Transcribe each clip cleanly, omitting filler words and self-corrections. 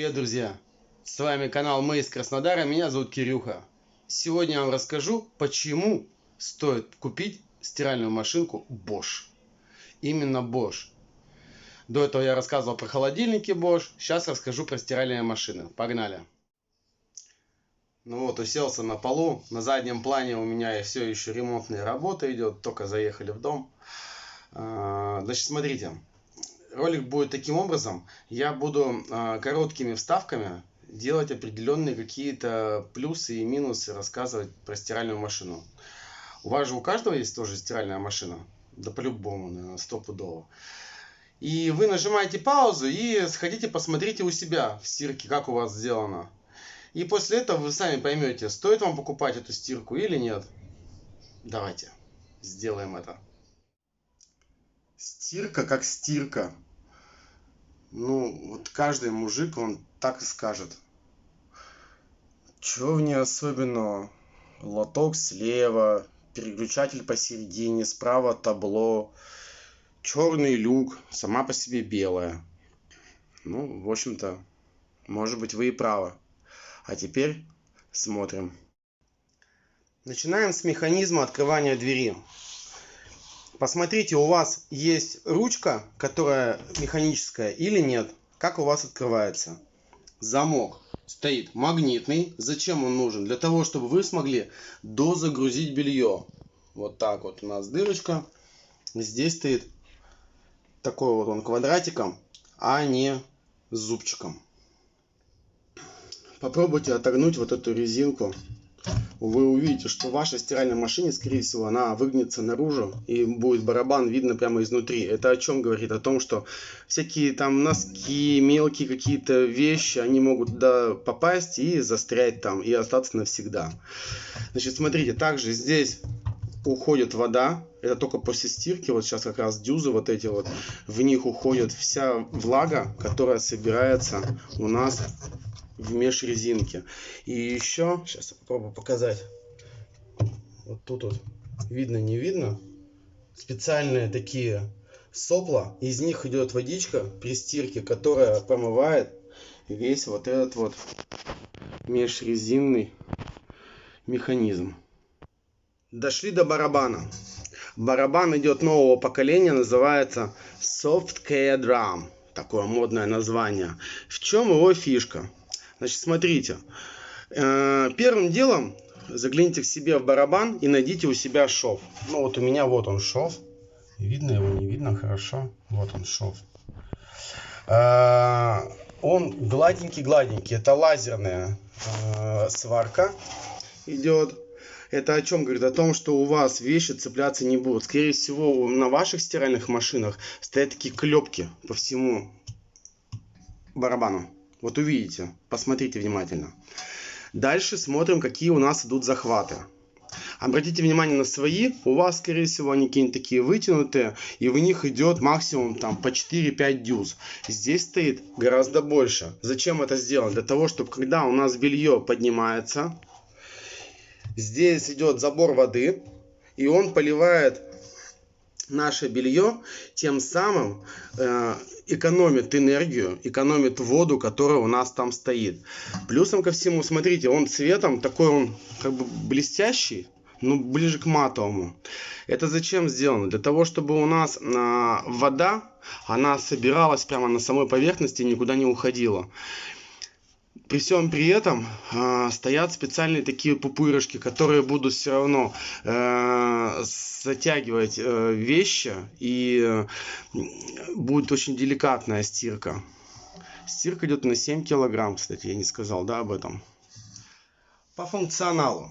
Привет, друзья! С вами канал Мы из Краснодара, меня зовут Кирюха. Сегодня я вам расскажу, почему стоит купить стиральную машинку Bosch. Именно Bosch. До этого я рассказывал про холодильники Bosch, сейчас расскажу про стиральные машины. Погнали! Ну вот, уселся на полу, на заднем плане у меня все еще ремонтная работа идет, только заехали в дом. Значит, смотрите. Ролик будет таким образом, я буду короткими вставками делать определенные какие-то плюсы и минусы, рассказывать про стиральную машину. У вас же у каждого есть тоже стиральная машина? Да по-любому, наверное, стопудово. И вы нажимаете паузу и сходите посмотрите у себя в стирке, как у вас сделано. И после этого вы сами поймете, стоит вам покупать эту стирку или нет. Давайте сделаем это. Стирка как стирка. Ну, вот каждый мужик, он так и скажет. Чего в ней особенного? Лоток слева, переключатель посередине, справа табло, черный люк, сама по себе белая. Ну, в общем-то, может быть, вы и правы. А теперь смотрим. Начинаем с механизма открывания двери. Посмотрите, у вас есть ручка, которая механическая или нет. Как у вас открывается? Замок стоит магнитный. Зачем он нужен? Для того, чтобы вы смогли дозагрузить белье. Вот так вот у нас дырочка. Здесь стоит такой вот он квадратиком, а не зубчиком. Попробуйте отогнуть вот эту резинку. Вы увидите, что в вашей стиральной машине, скорее всего, она выгнется наружу и будет барабан видно прямо изнутри. Это о чем говорит? О том, что всякие там носки, мелкие какие-то вещи, они могут туда попасть и застрять там, и остаться навсегда. Значит, смотрите, также здесь уходит вода. Это только после стирки, вот сейчас как раз дюзы вот эти вот, в них уходит вся влага, которая собирается у нас в межрезинке. И еще, сейчас я попробую показать. Вот тут вот видно, не видно. Специальные такие сопла. Из них идет водичка при стирке, которая промывает весь вот этот вот межрезинный механизм. Дошли до барабана. Барабан идет нового поколения, называется Soft Care Drum. Такое модное название. В чем его фишка? Значит, смотрите, первым делом загляните к себе в барабан и найдите у себя шов. Ну вот у меня вот он шов. Видно его, не видно, хорошо. Вот он шов. Он гладенький-гладенький. Это лазерная сварка идет. Это о чем говорит? О том, что у вас вещи цепляться не будут. Скорее всего, на ваших стиральных машинах стоят такие клепки по всему барабану. Вот увидите, посмотрите внимательно. Дальше смотрим, какие у нас идут захваты. Обратите внимание на свои. У вас, скорее всего, они какие-нибудь такие вытянутые. И в них идет максимум там по 4-5 дюз. Здесь стоит гораздо больше. Зачем это сделано? Для того, чтобы когда у нас белье поднимается, здесь идет забор воды. И он поливает наше белье, тем самым экономит энергию, экономит воду, которая у нас там стоит. Плюсом ко всему, смотрите, он цветом такой, он как бы блестящий, но ближе к матовому. Это зачем сделано? Для того, чтобы у нас вода, она собиралась прямо на самой поверхности и никуда не уходила. При всем при этом стоят специальные такие пупырышки, которые будут все равно затягивать вещи, и будет очень деликатная стирка. Стирка идет на 7 килограмм, кстати, я не сказал, да, об этом. По функционалу.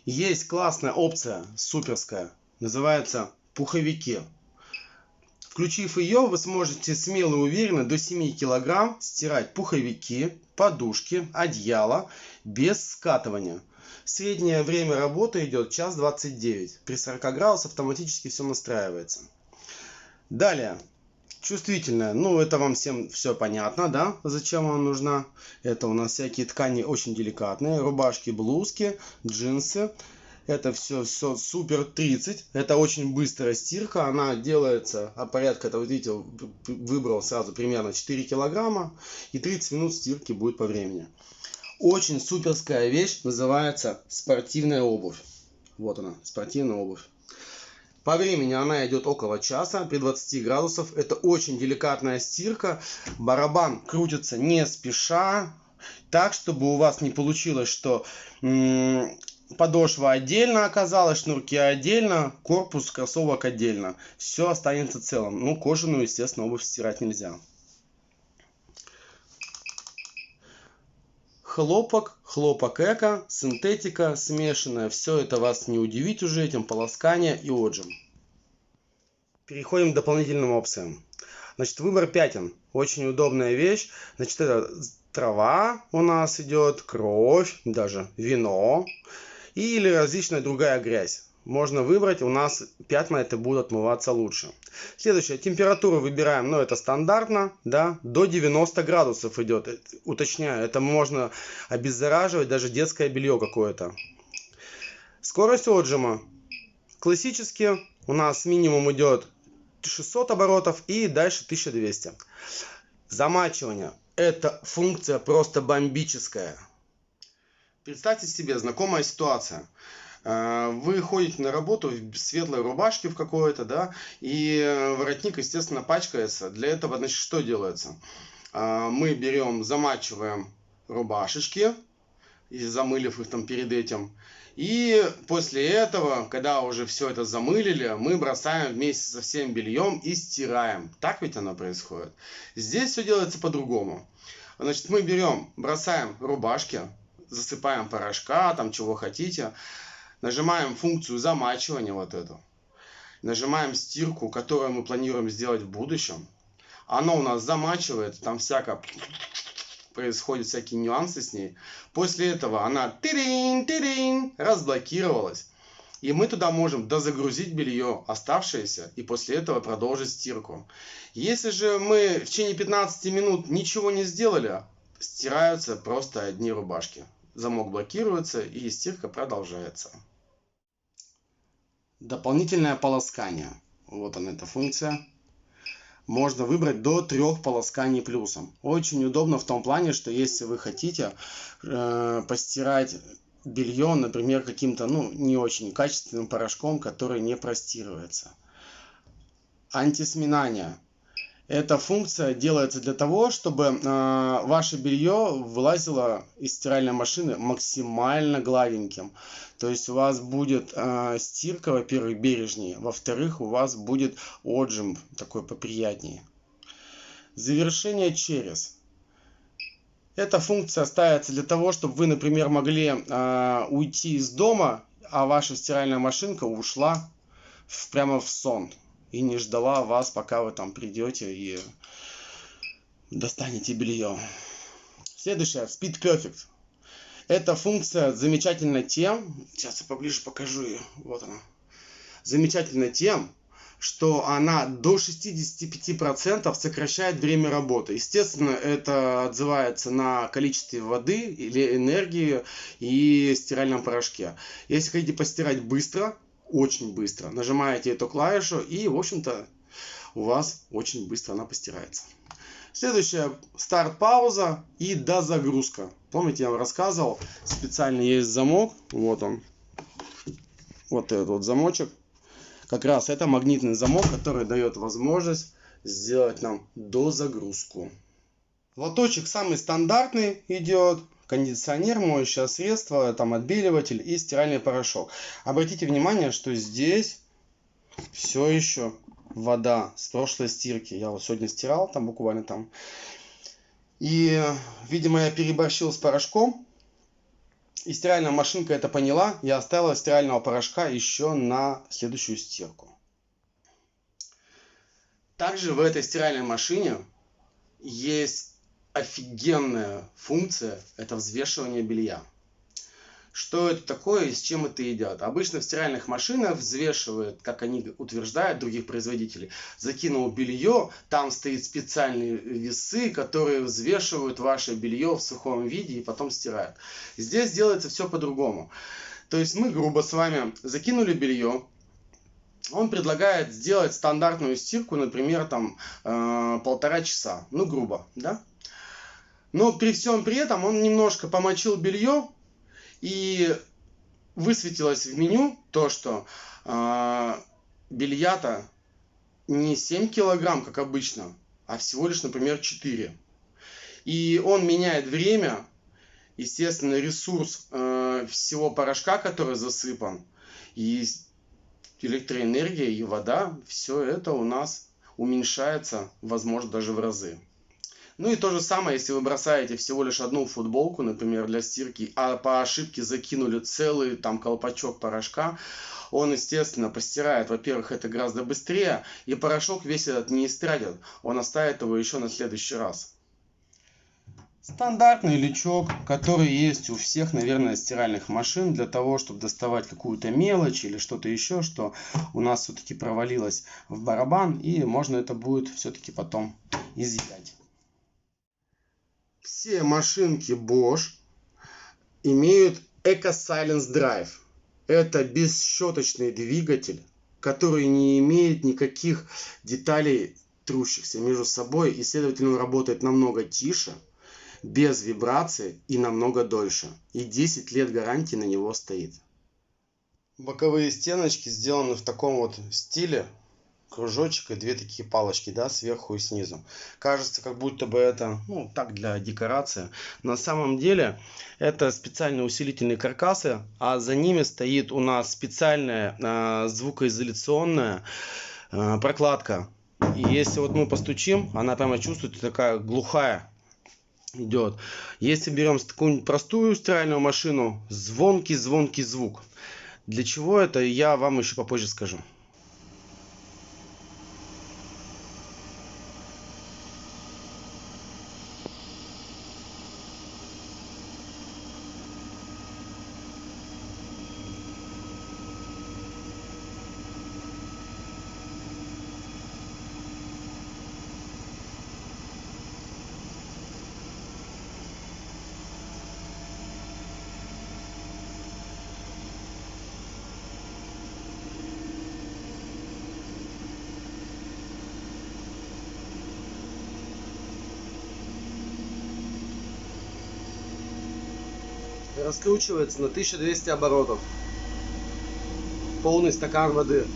Есть классная опция, суперская, называется пуховики. Включив ее, вы сможете смело и уверенно до 7 кг стирать пуховики, подушки, одеяло без скатывания. Среднее время работы идет 1:29. При 40 градусах автоматически все настраивается. Далее. Чувствительная. Ну, это вам всем все понятно, да? Зачем она нужна? Это у нас всякие ткани очень деликатные. Рубашки, блузки, джинсы. Это все супер 30. Это очень быстрая стирка. Она делается порядка, это вот видите, выбрал сразу примерно 4 килограмма. И 30 минут стирки будет по времени. Очень суперская вещь, называется спортивная обувь. Вот она, спортивная обувь. По времени она идет около часа при 20 градусов. Это очень деликатная стирка. Барабан крутится не спеша. Так, чтобы у вас не получилось, что подошва отдельно оказалась, шнурки отдельно, корпус кроссовок отдельно. Все останется целым. Ну, кожаную, естественно, обувь стирать нельзя. Хлопок, хлопок эко, синтетика смешанная. Все это вас не удивить уже этим, полоскание и отжим. Переходим к дополнительным опциям. Значит, выбор пятен. Очень удобная вещь. Значит, это трава у нас идет, кровь, даже вино или различная другая грязь. Можно выбрать, у нас пятна это будут отмываться лучше. Следующее, температуру выбираем, это стандартно, да, до 90 градусов идет. Уточняю, это можно обеззараживать даже детское белье какое-то. Скорость отжима. Классически у нас минимум идет 600 оборотов и дальше 1200. Замачивание. Это функция просто бомбическая. Представьте себе, знакомая ситуация. Вы ходите на работу в светлой рубашке в какой-то, да, и воротник, естественно, пачкается. Для этого, значит, что делается? Мы берем, замачиваем рубашечки, и замылив их там перед этим. И после этого, когда уже все это замылили, мы бросаем вместе со всем бельем и стираем. Так ведь оно происходит. Здесь все делается по-другому. Значит, мы берем, бросаем рубашки, засыпаем порошка, там чего хотите. Нажимаем функцию замачивания вот эту. Нажимаем стирку, которую мы планируем сделать в будущем. Оно у нас замачивает, там происходят всякие нюансы с ней. После этого она разблокировалась. И мы туда можем дозагрузить белье оставшееся и после этого продолжить стирку. Если же мы в течение 15 минут ничего не сделали, стираются просто одни рубашки. Замок блокируется и стирка продолжается. Дополнительное полоскание. Вот она, эта функция. Можно выбрать до 3 полосканий плюсом. Очень удобно в том плане, что если вы хотите постирать белье, например, каким-то не очень качественным порошком, который не простирывается. Антисминание. Эта функция делается для того, чтобы ваше белье вылазило из стиральной машины максимально гладеньким. То есть у вас будет стирка, во-первых, бережнее, во-вторых, у вас будет отжим такой поприятнее. Завершение через. Эта функция ставится для того, чтобы вы, например, могли уйти из дома, а ваша стиральная машинка ушла прямо в сон. И не ждала вас, пока вы там придете и достанете белье. Следующая, Speed Perfect. Эта функция замечательна тем, сейчас я поближе покажу ее, вот она. Замечательна тем, что она до 65% сокращает время работы. Естественно, это отзывается на количестве воды или энергии и стиральном порошке. Если хотите постирать быстро, очень быстро, нажимаете эту клавишу и, в общем-то, у вас очень быстро она постирается. Следующее, старт-пауза и дозагрузка. Помните, я вам рассказывал, специально есть замок, вот он, вот этот вот замочек. Как раз это магнитный замок, который дает возможность сделать нам дозагрузку. Лоточек самый стандартный идет. Кондиционер, моющее средство, там отбеливатель и стиральный порошок. Обратите внимание, что здесь все еще вода с прошлой стирки. Я вот сегодня стирал, там буквально там. И, видимо, я переборщил с порошком. И стиральная машинка это поняла. Я оставила стирального порошка еще на следующую стирку. Также в этой стиральной машине есть офигенная функция, это взвешивание белья. Что это такое и с чем это едят? Обычно в стиральных машинах взвешивают, как они утверждают, других производителей. Закинул белье, там стоят специальные весы, которые взвешивают ваше белье в сухом виде и потом стирают. Здесь делается все по-другому. То есть мы грубо с вами закинули белье. Он предлагает сделать стандартную стирку, например, там 1,5 часа. Ну, грубо, да? Но при всем при этом он немножко помочил белье, и высветилось в меню то, что белья-то не 7 килограмм, как обычно, а всего лишь, например, 4. И он меняет время, естественно, ресурс всего порошка, который засыпан, и электроэнергия, и вода, все это у нас уменьшается, возможно, даже в разы. Ну и то же самое, если вы бросаете всего лишь одну футболку, например, для стирки, а по ошибке закинули целый там колпачок порошка, он, естественно, постирает. Во-первых, это гораздо быстрее, и порошок весь этот не истратит, он оставит его еще на следующий раз. Стандартный лючок, который есть у всех, наверное, стиральных машин, для того, чтобы доставать какую-то мелочь или что-то еще, что у нас все-таки провалилось в барабан, и можно это будет все-таки потом изъять. Все машинки Bosch имеют Eco Silence Drive. Это бесщеточный двигатель, который не имеет никаких деталей, трущихся между собой, и, следовательно, он работает намного тише, без вибраций и намного дольше. И 10 лет гарантии на него стоит. Боковые стеночки сделаны в таком вот стиле. Кружочек и две такие палочки, да, сверху и снизу. Кажется, как будто бы это, ну, так, для декорации. На самом деле, это специальные усилительные каркасы, а за ними стоит у нас специальная звукоизоляционная прокладка. И если вот мы постучим, она прямо чувствуется, такая глухая идет. Если берем такую простую стиральную машину, звонкий звук. Для чего это, я вам еще попозже скажу. Раскручивается на 1200 оборотов. Полный стакан воды.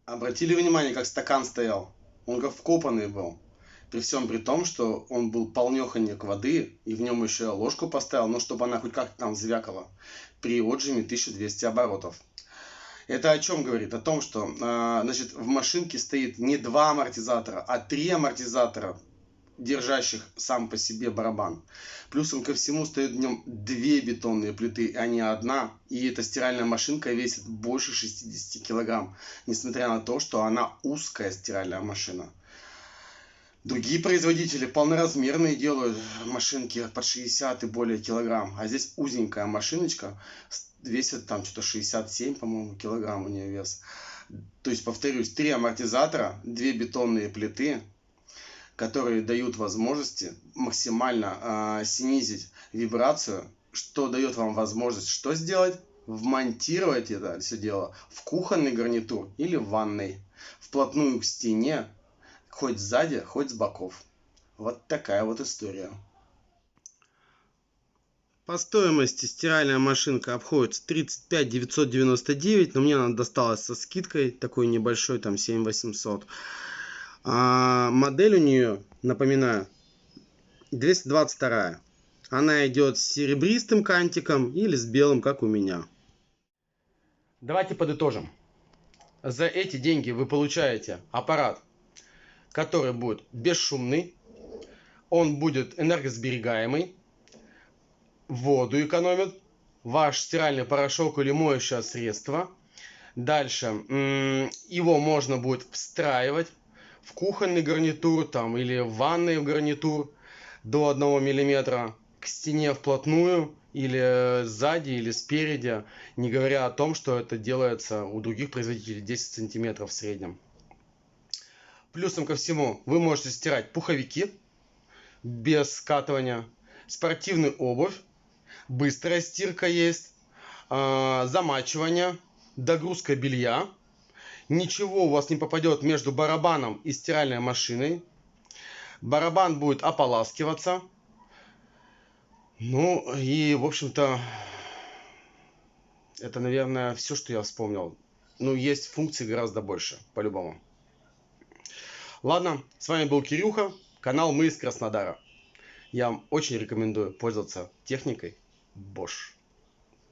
Обратили внимание, как стакан стоял? Он как вкопанный был. При всем при том, что он был полнеханек воды, и в нем еще ложку поставил, но чтобы она хоть как-то там звякала. При отжиме 1200 оборотов. Это о чем говорит? О том, что значит, в машинке стоит не 2 амортизатора, а 3 амортизатора, держащих сам по себе барабан. Плюсом ко всему стоит в нем 2 бетонные плиты, а не одна. И эта стиральная машинка весит больше 60 килограмм, несмотря на то, что она узкая стиральная машина. Другие производители полноразмерные делают машинки под 60 и более килограмм. А здесь узенькая машиночка, весит там что-то 67, по-моему, килограмм у нее вес. То есть, повторюсь, 3 амортизатора, 2 бетонные плиты, которые дают возможности максимально снизить вибрацию, что дает вам возможность что сделать? Вмонтировать это все дело в кухонный гарнитур или в ванной, вплотную к стене, хоть сзади, хоть с боков. Вот такая вот история. По стоимости стиральная машинка обходится 35 999, но мне она досталась со скидкой, такой небольшой, там 7 800. Модель у нее, напоминаю, 222. Она идет с серебристым кантиком или с белым, как у меня. Давайте подытожим. За эти деньги вы получаете аппарат, который будет бесшумный, он будет энергосберегаемый, воду экономит, ваш стиральный порошок или моющее средство. Дальше его можно будет встраивать в кухонный гарнитур там, или в ванный гарнитур до 1 мм, к стене вплотную, или сзади, или спереди, не говоря о том, что это делается у других производителей 10 сантиметров в среднем. Плюсом ко всему вы можете стирать пуховики без скатывания, спортивную обувь, быстрая стирка есть, замачивание, догрузка белья. Ничего у вас не попадет между барабаном и стиральной машиной. Барабан будет ополаскиваться. Ну и, в общем-то, это, наверное, все, что я вспомнил. Ну, есть функций гораздо больше, по-любому. Ладно, с вами был Кирюха, канал Мы из Краснодара. Я вам очень рекомендую пользоваться техникой Bosch.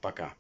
Пока.